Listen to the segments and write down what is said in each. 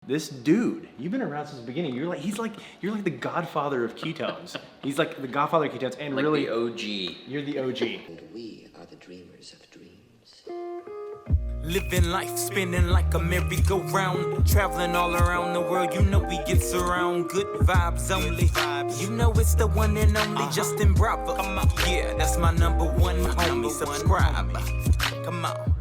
this dude, you've been around since the beginning. You're like the godfather of ketones. He's like the godfather of ketones, and like really the OG. You're the OG. And we are the dreamers of dreams. Living life, spinning like a merry-go-round, traveling all around the world. You know we get surround, good vibes only. You know it's the one and only Justin Bravo. Come on, yeah, that's my number one homie. Subscribe. Come on.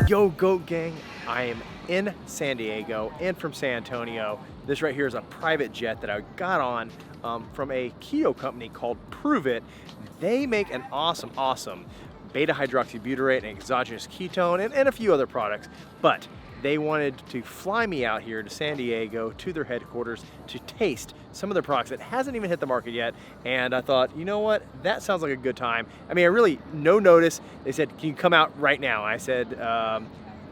Yo, Goat Gang, I am in San Diego and from San Antonio. This right here is a private jet that I got on from a keto company called Pruvit. They make an awesome beta hydroxybutyrate and exogenous ketone and a few other products, but they wanted to fly me out here to San Diego to their headquarters to taste some of their products that hasn't even hit the market yet. And I thought, you know what, that sounds like a good time. I mean, I really, no notice. They said, can you come out right now? I said,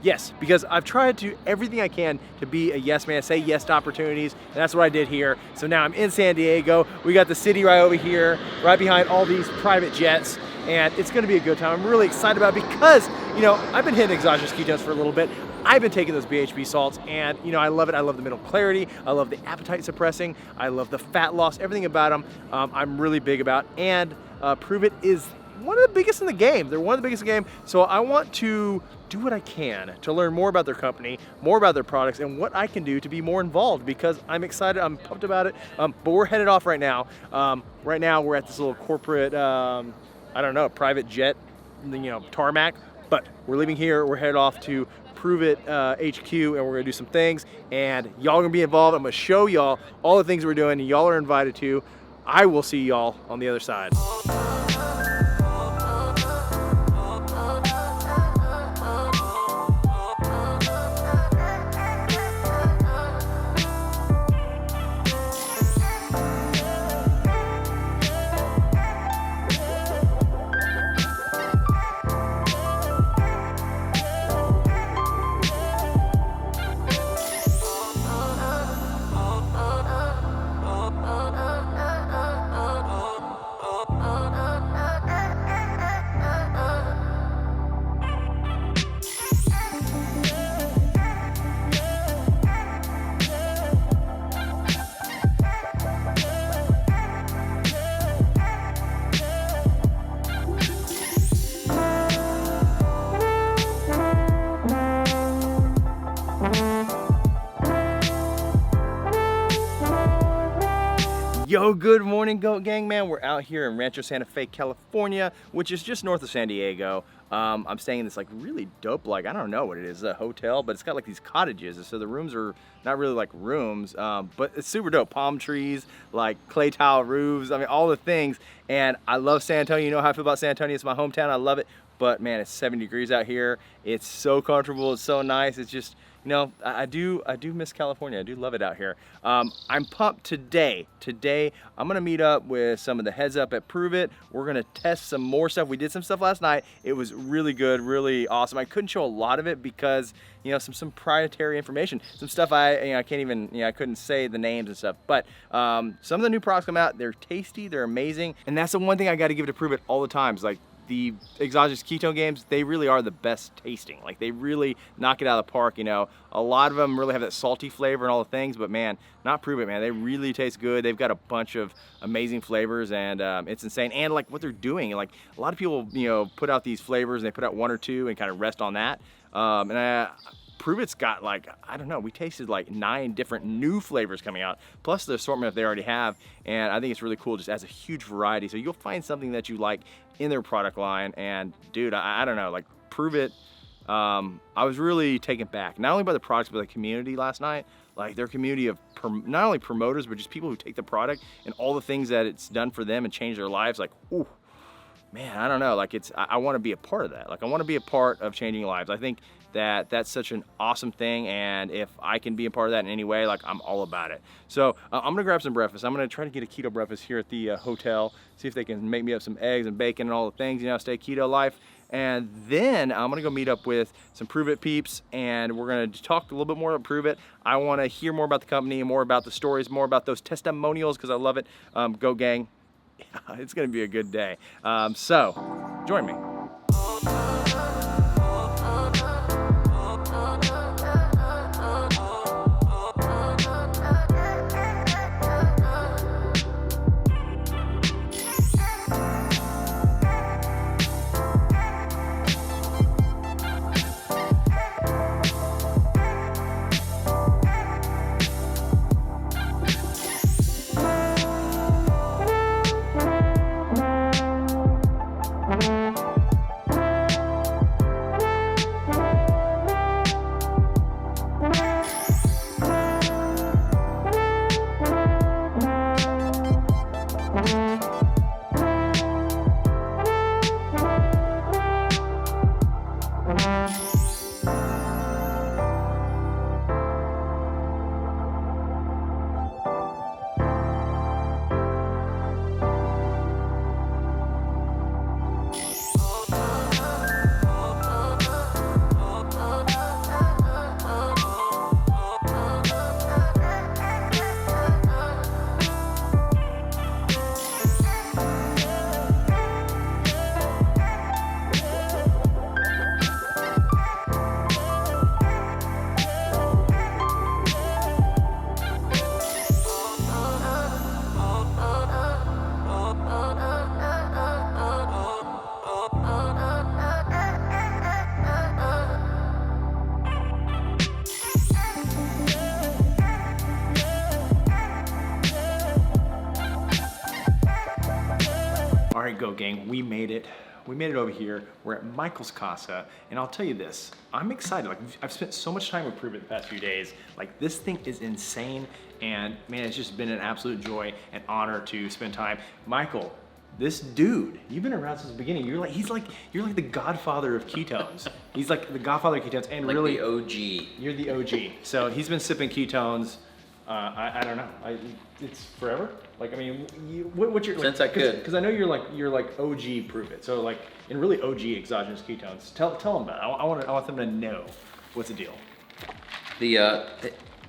yes, because I've tried to do everything I can to be a yes man, say yes to opportunities, and that's what I did here. So now I'm in San Diego. We got the city right over here, right behind all these private jets, and it's gonna be a good time. I'm really excited about it because, you know, I've been hitting exogenous ketones for a little bit. I've been taking those BHB salts, and you know, I love it. I love the mental clarity. I love the appetite suppressing. I love the fat loss, everything about them. I'm really big about, and Pruvit is one of the biggest in the game. They're one of the biggest in the game. So I want to do what I can to learn more about their company, more about their products, and what I can do to be more involved, because I'm excited, I'm pumped about it. But we're headed off right now. Right now we're at this little corporate, I don't know, private jet, you know, tarmac. But we're leaving here, we're headed off to Pruvit HQ, and we're gonna do some things, and y'all are gonna be involved. I'm gonna show y'all all the things we're doing, and y'all are invited to. I will see y'all on the other side. Yo, good morning, Goat Gang, man. We're out here in Rancho Santa Fe, California, which is just north of San Diego. I'm staying in this like really dope, like, I don't know what it is, a hotel, but it's got like these cottages, so the rooms are not really like rooms, but it's super dope. Palm trees, like clay tile roofs, I mean, all the things. And I love San Antonio. You know how I feel about San Antonio. It's my hometown. I love it. But man, it's 70 degrees out here. It's so comfortable. It's so nice. It's just, you know, I do miss California. I do love it out here. I'm pumped today. Today, I'm gonna meet up with some of the heads up at Pruvit. We're gonna test some more stuff. We did some stuff last night. It was really good, really awesome. I couldn't show a lot of it because, you know, some proprietary information, some stuff I can't even, I couldn't say the names and stuff. But some of the new products come out. They're tasty. They're amazing. And that's the one thing I got to give it to Pruvit all the time. Is like, the exogenous ketone games, they really are the best tasting. Like they really knock it out of the park. You know, a lot of them really have that salty flavor and all the things, but man, not Pruvit, man. They really taste good. They've got a bunch of amazing flavors, and it's insane. And like what they're doing, like a lot of people, you know, put out these flavors and they put out 1 or 2 and kind of rest on that. Pruvit's got like, I don't know, we tasted like 9 different new flavors coming out, plus the assortment that they already have, and I think it's really cool, just as a huge variety. So you'll find something that you like in their product line, and dude, I don't know, like Pruvit, I was really taken back, not only by the products, but the community last night. Like their community of not only promoters, but just people who take the product and all the things that it's done for them and changed their lives. Like, ooh, man, I don't know, like I want to be a part of that. Like I want to be a part of changing lives. I think that that's such an awesome thing, and if I can be a part of that in any way, like I'm all about it. So I'm gonna grab some breakfast. I'm gonna try to get a keto breakfast here at the hotel, see if they can make me up some eggs and bacon and all the things, you know, stay keto life. And then I'm gonna go meet up with some Pruvit peeps, and we're gonna talk a little bit more about Pruvit. I wanna hear more about the company, more about the stories, more about those testimonials, because I love it. Go gang. It's gonna be a good day. So join me. All right, Go Gang, we made it. We made it over here. We're at Michael's Casa, and I'll tell you this, I'm excited. Like, I've spent so much time with Pruvit the past few days. Like, this thing is insane, and man, it's just been an absolute joy and honor to spend time. Michael, this dude, you've been around since the beginning. You're like the godfather of ketones. He's like the godfather of ketones, and like really the OG. You're the OG. So he's been sipping ketones. I don't know. It's forever. Like, I mean, what's your since I could? Because I know you're like OG Pruvit. So like, and really OG exogenous ketones. Tell them about it. I want them to know what's the deal. The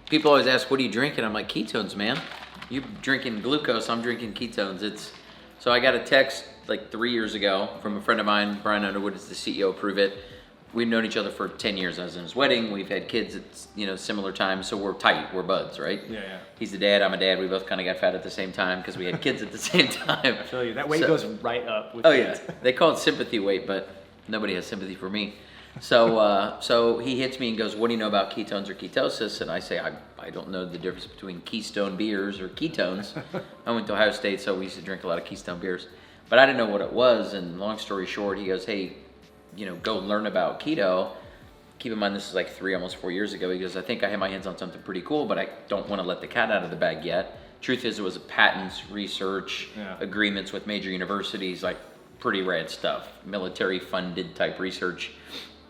people always ask, "What are you drinking?" I'm like, ketones, man. You drinking glucose? I'm drinking ketones. So I got a text like 3 years ago from a friend of mine, Brian Underwood, is the CEO of Pruvit. We've known each other for 10 years. I was in his wedding. We've had kids at similar times, so we're tight. We're buds, right? Yeah. He's the dad. I'm a dad. We both kind of got fat at the same time because we had kids at the same time. I feel you. That weight goes right up with kids. Yeah. They call it sympathy weight, but nobody has sympathy for me. So he hits me and goes, "What do you know about ketones or ketosis?" And I say, I don't know the difference between Keystone beers or ketones. I went to Ohio State, so we used to drink a lot of Keystone beers. But I didn't know what it was, and long story short, he goes, "Hey, go learn about keto." Keep in mind, this is like almost 4 years ago. He goes, "I think I have my hands on something pretty cool, but I don't want to let the cat out of the bag yet." Truth is, it was patents, research, agreements with major universities, like pretty rad stuff, military funded type research.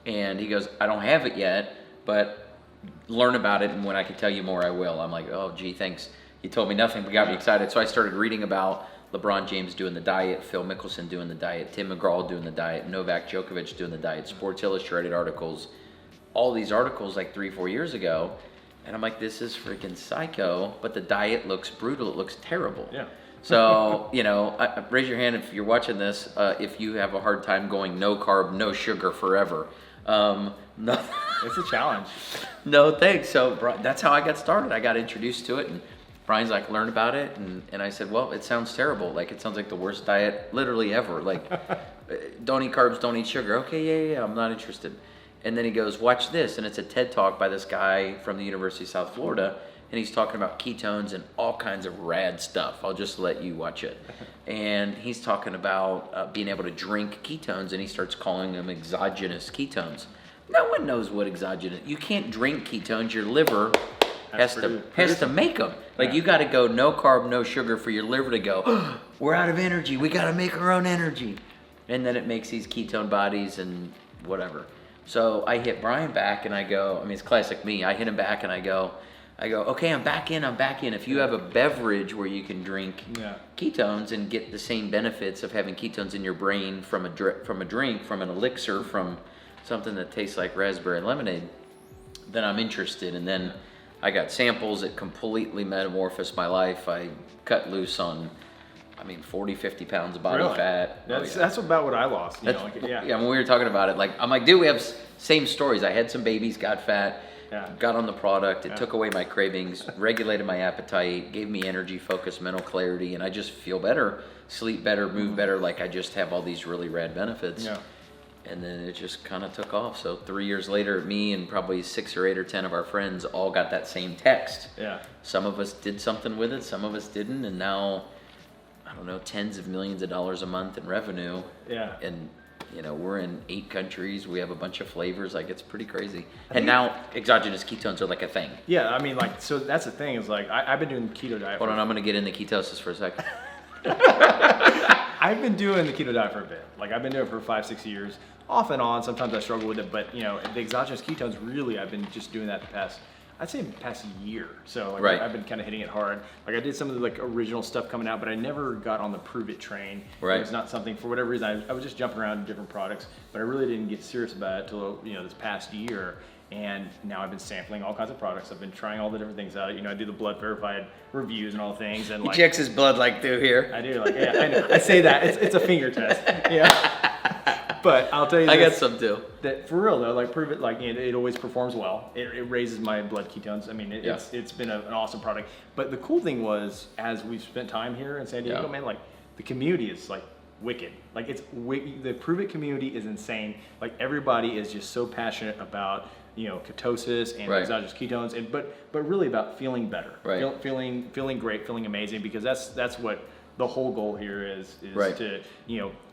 And he goes, "I don't have it yet, but learn about it, and when I can tell you more, I will." I'm like, "Oh, gee, thanks. You told me nothing, but got me excited." So I started reading about LeBron James doing the diet, Phil Mickelson doing the diet, Tim McGraw doing the diet, Novak Djokovic doing the diet, Sports Illustrated articles, all these articles like 3-4 years ago. And I'm like, this is freaking psycho, but the diet looks brutal. It looks terrible. Yeah. So, raise your hand if you're watching this, if you have a hard time going no carb, no sugar forever. No, It's a challenge. no thanks. So that's how I got started. I got introduced to it, and Brian's like, learn about it. And I said, well, it sounds terrible. Like, it sounds like the worst diet literally ever. Like, don't eat carbs, don't eat sugar. Okay, yeah, I'm not interested. And then he goes, watch this. And it's a TED Talk by this guy from the University of South Florida. And he's talking about ketones and all kinds of rad stuff. I'll just let you watch it. And he's talking about being able to drink ketones, and he starts calling them exogenous ketones. No one knows what exogenous. You can't drink ketones. Your liver has to make them. Like, you got to go no carb, no sugar for your liver to go, oh, we're out of energy. We got to make our own energy. And then it makes these ketone bodies and whatever. So I hit Brian back and I go, I mean, it's classic me. I hit him back and I go, okay, I'm back in. If you have a beverage where you can drink ketones and get the same benefits of having ketones in your brain from a drink, from an elixir, from something that tastes like raspberry lemonade, then I'm interested. And then I got samples that completely metamorphosed my life. I cut loose on, 40, 50 pounds of body fat. That's about what I lost. When we were talking about it, I'm like, dude, we have same stories. I had some babies, got fat, got on the product. It took away my cravings, regulated my appetite, gave me energy, focus, mental clarity, and I just feel better, sleep better, move better. Like, I just have all these really rad benefits. Yeah. And then it just kind of took off. So 3 years later, me and probably 6 or 8 or 10 of our friends all got that same text. Yeah. Some of us did something with it, some of us didn't, and now, I don't know, tens of millions of dollars a month in revenue. Yeah. And we're in 8 countries. We have a bunch of flavors. Like, it's pretty crazy. And now exogenous ketones are like a thing. Yeah, so that's the thing is, like, I've been doing the keto diet. Hold on, I'm going to get into ketosis for a second. I've been doing the keto diet for a bit. Like, I've been doing it for 5-6 years, off and on. Sometimes I struggle with it, but the exogenous ketones, really, I've been just doing that the past year. So I've been kind of hitting it hard. Like, I did some of the original stuff coming out, but I never got on the Pruvit train. Right. It was not something, for whatever reason, I was just jumping around to different products, but I really didn't get serious about it till this past year. And now I've been sampling all kinds of products. I've been trying all the different things out. I do the blood verified reviews and all the things. And he checks his blood through here. I do. I know. I say that it's a finger test. But I'll tell you, I got some too. That for real though, Pruvit, it always performs well. It raises my blood ketones. It's been an awesome product. But the cool thing was, as we've spent time here in San Diego, man, the community is wicked. The Pruvit community is insane. Everybody is just so passionate about ketosis and exogenous ketones, but really about feeling better, feeling great, feeling amazing, because that's what the whole goal here is to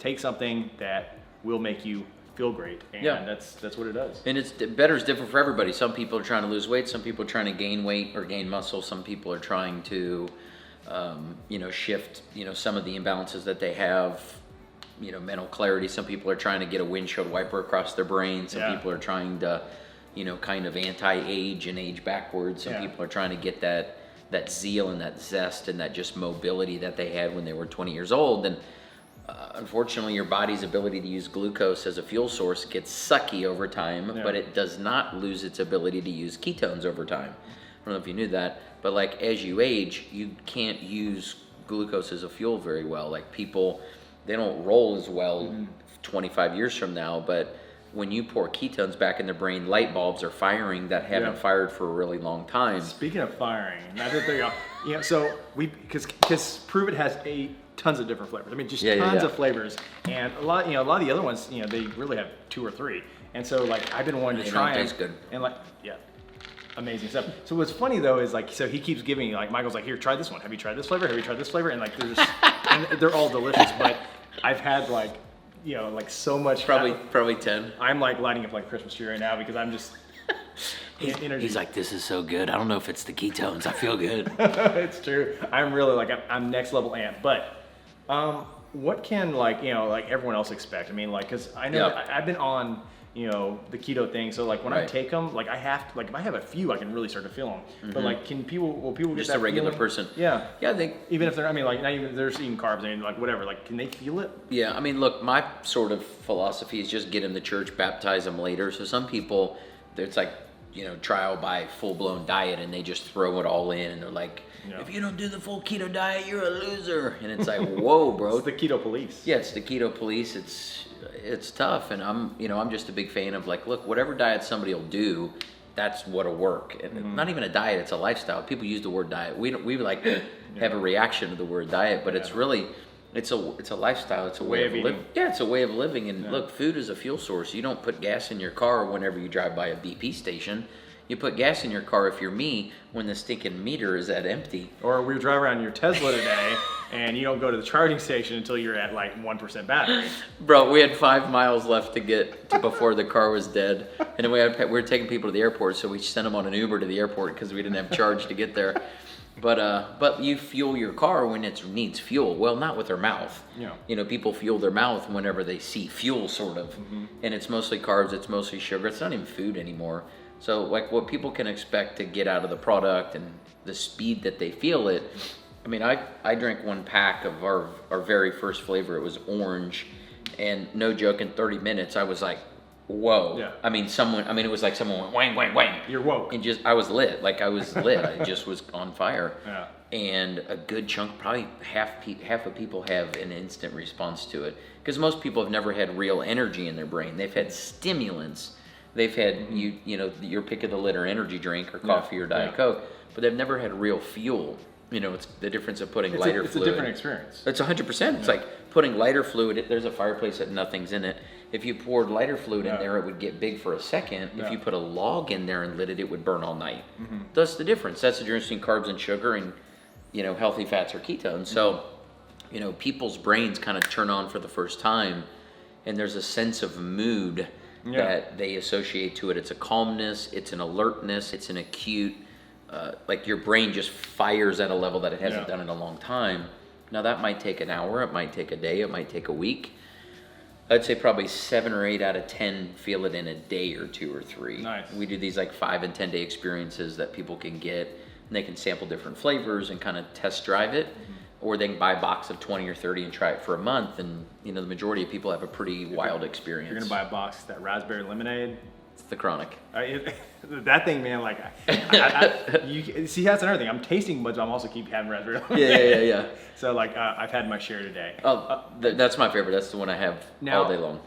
take something that will make you feel great, and that's what it does. And better is different for everybody. Some people are trying to lose weight, some people are trying to gain weight or gain muscle, some people are trying to shift some of the imbalances that they have, mental clarity. Some people are trying to get a windshield wiper across their brain. Some people are trying to kind of anti-age and age backwards. Some people are trying to get that zeal and that zest and that just mobility that they had when they were 20 years old. And unfortunately, your body's ability to use glucose as a fuel source gets sucky over time, but it does not lose its ability to use ketones over time. I don't know if you knew that, but as you age, you can't use glucose as a fuel very well. People, they don't roll as well 25 years from now, but when you pour ketones back in the brain, light bulbs are firing that haven't fired for a really long time. Speaking of firing, so because Pruvit has tons of different flavors. Tons of flavors, and a lot of the other ones, they really have 2 or 3. And so I've been wanting to try them. Tastes good. And amazing stuff. So what's funny though is so he keeps giving me Michael's here, try this one. Have you tried this flavor? Have you tried this flavor? And and they're all delicious. But I've had so much. Probably 10. I'm lighting up Christmas tree right now because I'm just. He's like, this is so good. I don't know if it's the ketones. I feel good. It's true. I'm really I'm next level amped. But what can everyone else expect? Because I know I've been on the keto thing. So when I take them, I have to if I have a few, I can really start to feel them. But will people just get that a regular feeling? Person? Yeah. Yeah, they even if they're not even they're just eating carbs and whatever. Can they feel it? Yeah. Look, my sort of philosophy is just get in the church, baptize them later. So some people, it's trial by full-blown diet, and they just throw it all in, and they're like, if you don't do the full keto diet, you're a loser. And it's like, whoa, bro. It's the keto police. Yeah, it's the keto police. It's tough, and I'm just a big fan of like, look, whatever diet somebody will do, that's what'll work. And not even a diet, it's a lifestyle. People use the word diet. We like have a reaction to the word diet, but it's really it's a lifestyle. It's a way of living. Yeah, it's a way of living. And look, food is a fuel source. You don't put gas in your car whenever you drive by a BP station. You put gas in your car, if you're me, when the stinking meter is at empty. Or we were driving around your Tesla today, and you don't go to the charging station until you're at like 1% battery. Bro, we had 5 miles left to get to before the car was dead. And then we were taking people to the airport, so we sent them on an Uber to the airport because we didn't have charge to get there. But you fuel your car when it needs fuel. Well, not with their mouth. Yeah. People fuel their mouth whenever they see fuel, sort of. And it's mostly carbs, it's mostly sugar. It's not even food anymore. So like what people can expect to get out of the product and the speed that they feel it. I mean, I drank 1 pack of our very first flavor. It was orange, and no joke, in 30 minutes I was like, whoa. Yeah. I mean, it was like someone went wang, wang, wang. You're woke. And I was lit. Like I was lit. I just was on fire. Yeah. And a good chunk, probably half of people have an instant response to it. Because most people have never had real energy in their brain. They've had stimulants. They've had your pick of the litter energy drink or coffee or Diet Coke, but they've never had real fuel. It's the difference of putting lighter fluid. It's a different experience. It's 100%. It's like putting lighter fluid. There's a fireplace that nothing's in it. If you poured lighter fluid in there, it would get big for a second. If you put a log in there and lit it, it would burn all night. That's the difference. That's the difference between carbs and sugar and healthy fats or ketones. So people's brains kind of turn on for the first time, and there's a sense of mood that they associate to it. It's a calmness, it's an alertness, it's an acute, like your brain just fires at a level that it hasn't done in a long time. Now that might take an hour, it might take a day, it might take a week. I'd say probably 7 or 8 out of 10 feel it in a day or 2 or 3. Nice. We do these like 5 and 10 day experiences that people can get, and they can sample different flavors and kind of test drive it. Or they can buy a box of 20 or 30 and try it for a month, and the majority of people have a pretty wild experience. You're gonna buy a box of that raspberry lemonade. It's the chronic. That thing, man, like, you see, that's another thing. I'm tasting, but I'm also keep having raspberry lemonade. Yeah. So like, I've had my share today. That's my favorite. That's the one I have all day long.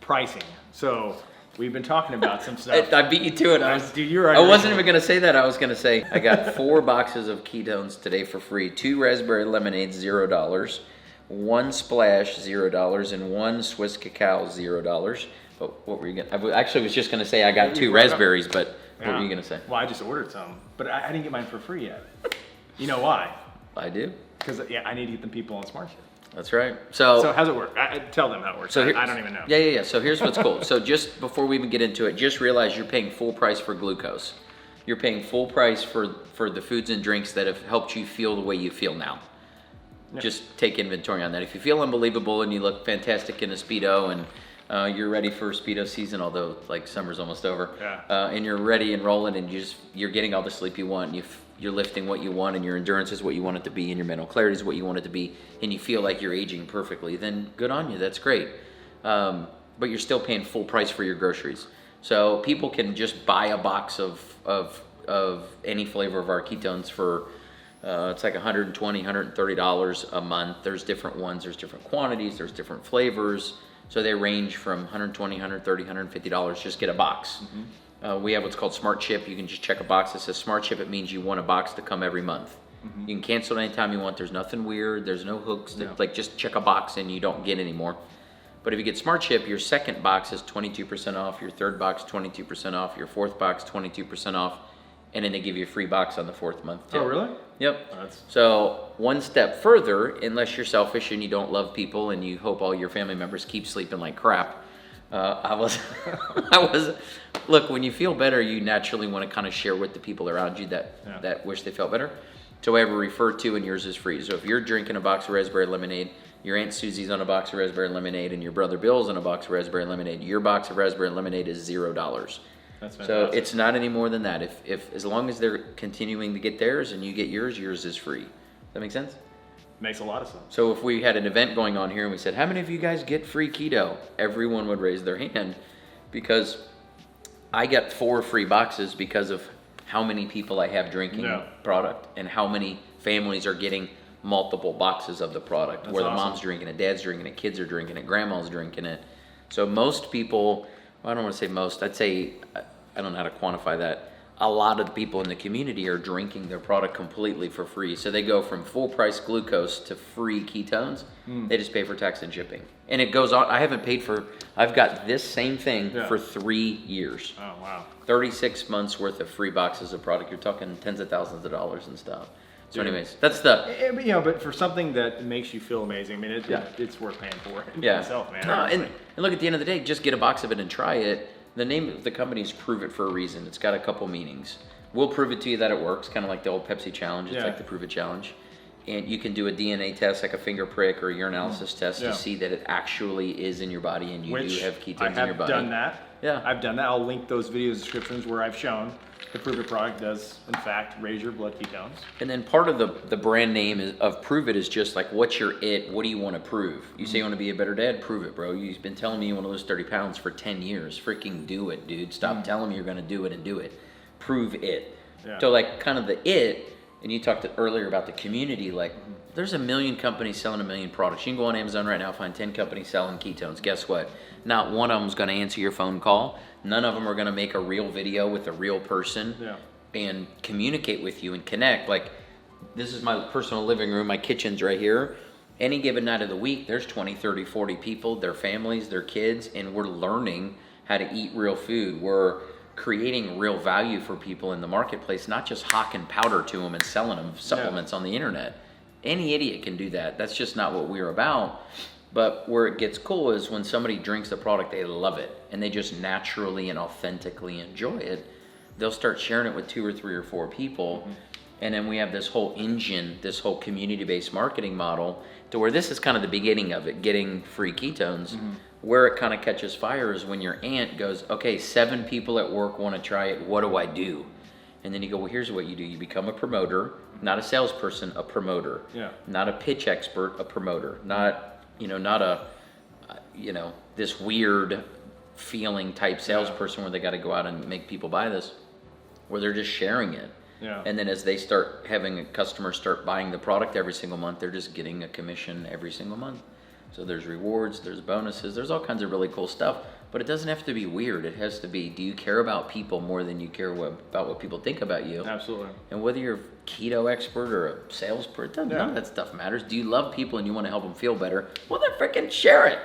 Pricing. So we've been talking about some stuff. I beat you to it. Dude, you're right. I wasn't even gonna say that. I was gonna say I got 4 boxes of ketones today for free. 2 raspberry lemonades, $0. 1 splash, $0, and 1 Swiss cacao, $0. But what were you gonna? I actually was just gonna say I got 2 raspberries, but what were you gonna say? Well, I just ordered some, but I didn't get mine for free yet. You know why? I do. Because I need to get them people on Smart Ship. That's right. So how's it work? Tell them how it works. I don't even know. Yeah. So here's what's cool. So just before we even get into it, just realize you're paying full price for glucose. You're paying full price for the foods and drinks that have helped you feel the way you feel now. Yeah. Just take inventory on that. If you feel unbelievable and you look fantastic in a Speedo and you're ready for Speedo season, although like summer's almost over, and you're ready and rolling and you're getting all the sleep you want, and you're lifting what you want, and your endurance is what you want it to be, and your mental clarity is what you want it to be, and you feel like you're aging perfectly, then good on you, that's great. But you're still paying full price for your groceries. So people can just buy a box of any flavor of our ketones for, it's like $120, $130 a month. There's different ones, there's different quantities, there's different flavors. So they range from $120, $130, $150, just get a box. We have what's called Smart Ship. You can just check a box that says Smart Ship. It means you want a box to come every month. You can cancel it anytime you want. There's nothing weird. There's no hooks. Like just check a box and you don't get any more. But if you get Smart Ship, your second box is 22% off. Your third box, 22% off. Your fourth box, 22% off. And then they give you a free box on the 4th month too. Oh, really? Yep. So one step further, unless you're selfish and you don't love people and you hope all your family members keep sleeping like crap, look, when you feel better, you naturally want to kind of share with the people around you that wish they felt better. So I have a refer to, and yours is free. So if you're drinking a box of raspberry lemonade, your Aunt Susie's on a box of raspberry lemonade, and your brother Bill's on a box of raspberry lemonade, your box of raspberry lemonade is $0. That's fantastic. So it's not any more than that. If as long as they're continuing to get theirs and you get yours is free. Does that make sense? Makes a lot of sense. So if we had an event going on here and we said, how many of you guys get free keto? Everyone would raise their hand, because I get 4 free boxes because of how many people I have drinking product and how many families are getting multiple boxes of the product. That's where the awesome. mom's drinking it, dad's drinking it, kids are drinking it, grandma's drinking it. So most people, well, I don't want to say most, I'd say, I don't know how to quantify that. A lot of the people in the community are drinking their product completely for free. So they go from full price glucose to free ketones. They just pay for tax and shipping. And it goes on. I've got this same thing for 3 years. Oh, wow. 36 months worth of free boxes of product. You're talking tens of thousands of dollars and stuff. So Dude. anyways, that's the... You know, but for something that makes you feel amazing, I mean, it's worth paying for it itself, man. No, and look, at the end of the day, just get a box of it and try it. The name of the company is Pruvit for a reason. It's got a couple meanings. We'll prove it to you that it works, kind of like the old Pepsi challenge. It's like the Pruvit challenge. And you can do a DNA test, like a finger prick or a urinalysis test to see that it actually is in your body and you do have ketones in your body. I have done that. Yeah. I've done that. I'll link those video descriptions where I've shown the Pruvit product does, in fact, raise your blood ketones. And then part of the brand name of Pruvit is just like, what's your it? What do you want to prove? You say you want to be a better dad? Prove it, bro. You've been telling me you want to lose 30 pounds for 10 years. Freaking do it, dude. Stop telling me you're going to do it and do it. Prove it. Yeah. So like kind of the it, and you talked earlier about the community, like there's a million companies selling a million products. You can go on Amazon right now, find 10 companies selling ketones. Guess what? Not one of them is going to answer your phone call. None of them are going to make a real video with a real person and communicate with you and connect. Like, this is my personal living room. My kitchen's right here. Any given night of the week, there's 20, 30, 40 people, their families, their kids, and we're learning how to eat real food. We're creating real value for people in the marketplace, not just hawking powder to them and selling them supplements on the internet. Any idiot can do that. That's just not what we're about. But where it gets cool is when somebody drinks the product, they love it, and they just naturally and authentically enjoy it. They'll start sharing it with 2 or 3 or 4 people, and then we have this whole engine, this whole community-based marketing model, to where this is kind of the beginning of it, getting free ketones. Where it kind of catches fire is when your aunt goes, okay, 7 people at work want to try it, what do I do? And then you go, well, here's what you do. You become a promoter, not a salesperson, a promoter. Not a pitch expert, a promoter. Not a, this weird feeling type salesperson where they got to go out and make people buy this, where they're just sharing it. And then as they start having a customer start buying the product every single month, they're just getting a commission every single month. So there's rewards, there's bonuses, there's all kinds of really cool stuff, but it doesn't have to be weird. It has to be, do you care about people more than you care about what people think about you? Absolutely. And whether you're a keto expert or a salesperson, none of that stuff matters. Do you love people and you want to help them feel better? Well, then freaking share it.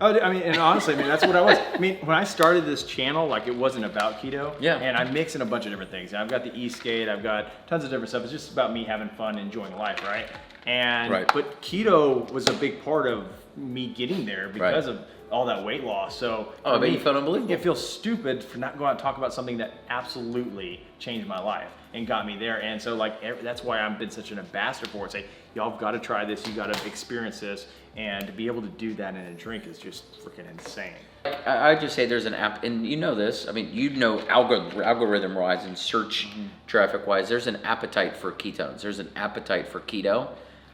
Oh, I mean, and honestly, I mean, that's what I was. I mean, when I started this channel, like, it wasn't about keto. And I'm mixing a bunch of different things. I've got the e-skate, I've got tons of different stuff. It's just about me having fun, enjoying life, right? And but keto was a big part of me getting there because of all that weight loss. So I bet you felt unbelievable. It feels stupid for not going out and talk about something that absolutely changed my life and got me there. And so that's why I've been such an ambassador for it. Say, y'all have got to try this, you got to experience this, and to be able to do that in a drink is just freaking insane. I just say there's an app, and you know this, I mean, you know algorithm wise and search traffic wise, there's an appetite for ketones, there's an appetite for keto.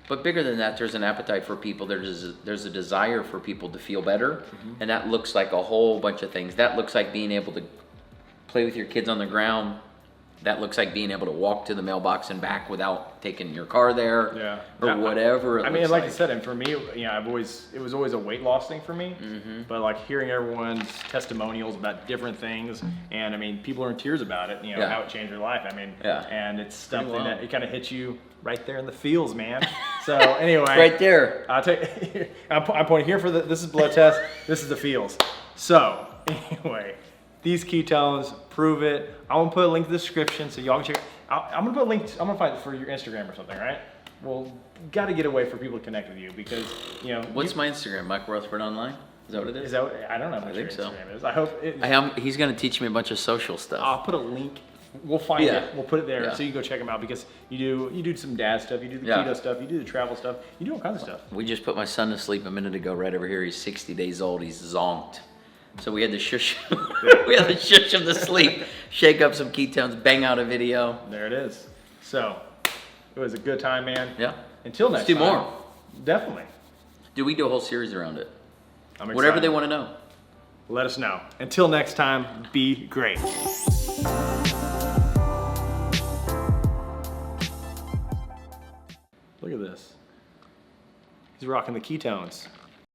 But bigger than that, there's an appetite for people. There's a desire for people to feel better, and that looks like a whole bunch of things. That looks like being able to play with your kids on the ground. That looks like being able to walk to the mailbox and back without taking your car there, or whatever. I mean, like I said, and for me, it was always a weight loss thing for me. But like hearing everyone's testimonials about different things, and I mean, people are in tears about it. How it changed their life. I mean, and it's something that it kind of hits you right there in the feels, man. So anyway, right there. I'll tell you, I'm pointing here for this is blood test. This is the feels. So anyway, these ketones, prove it. I'm gonna put a link in the description so y'all can check. I'm gonna put a link. I'm gonna find it for your Instagram or something, right? Well, got to get a way for people to connect with you because What's my Instagram? Mike Rutherford Online. Is that what it is? Is that I don't know what your Instagram is. I hope he's gonna teach me a bunch of social stuff. I'll put a link. We'll find it. We'll put it there so you can go check them out because you do some dad stuff, you do the keto stuff, you do the travel stuff, you do all kinds of stuff. We just put my son to sleep a minute ago right over here. He's 60 days old. He's zonked. So we had to shush we had to shush him to sleep, shake up some ketones, bang out a video. There it is. So it was a good time, man. Yeah. Until next time. Let's do more. Definitely. Do we do a whole series around it? I'm excited. Whatever they want to know. let us know. Until next time, be great. Look at this. He's rocking the ketones.